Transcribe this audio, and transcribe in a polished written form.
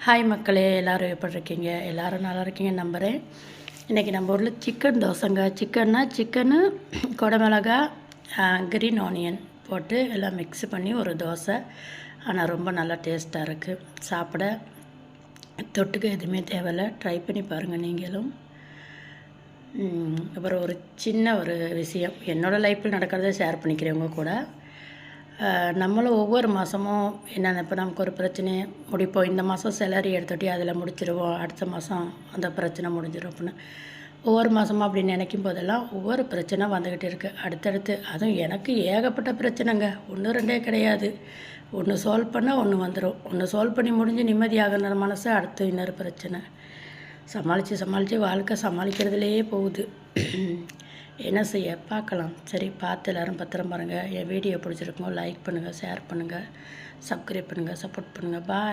Hi மக்களே, எல்லோரும் எப்படி இருக்கீங்க? எல்லோரும் நல்லா இருக்கீங்கன்னு நம்புகிறேன். இன்றைக்கி நம்ம ஊரில் சிக்கன் தோசைங்க. சிக்கனு குடமிளகா, க்ரீன் ஆனியன் போட்டு எல்லாம் மிக்ஸ் பண்ணி ஒரு தோசை. ஆனால் ரொம்ப நல்லா டேஸ்ட்டாக இருக்குது. சாப்பிட தொட்டுக்க எதுவுமே தேவையில்லை. ட்ரை பண்ணி பாருங்கள் நீங்களும். அப்புறம் ஒரு சின்ன விஷயம், என்னோடய லைஃப்பில் நடக்கிறத ஷேர் பண்ணிக்கிறேன் உங்கள் கூட. நம்மளும் ஒவ்வொரு மாதமும் என்னென்ன இப்போ நமக்கு ஒரு பிரச்சனையை முடிப்போம். இந்த மாதம் சேலரி எடுத்துகிட்டு அதில் முடிச்சிடுவோம், அடுத்த மாதம் அந்த பிரச்சனை முடிஞ்சிடும் அப்படின்னு ஒவ்வொரு மாதமும் அப்படி நினைக்கும் போதெல்லாம் ஒவ்வொரு பிரச்சனை வந்துக்கிட்டு இருக்குது அடுத்தடுத்து. அதுவும் எனக்கு ஏகப்பட்ட பிரச்சனைங்க, ஒன்று ரெண்டே கிடையாது. ஒன்று சால்வ் பண்ணால் ஒன்று வந்துடும், ஒன்று சால்வ் பண்ணி முடிஞ்சு நிம்மதியாகிற மனசு அடுத்து இன்னொரு பிரச்சனை. சமாளித்து வாழ்க்கை சமாளிக்கிறதுலேயே போகுது. என்ன செய்ய பார்க்கலாம். சரி, பார்த்து எல்லோரும் பத்திரம் பாருங்கள். என் வீடியோ பிடிச்சிருக்கோம் லைக் பண்ணுங்கள், ஷேர் பண்ணுங்கள், சப்ஸ்கிரைப் பண்ணுங்கள், சப்போர்ட் பண்ணுங்கள். பாய்.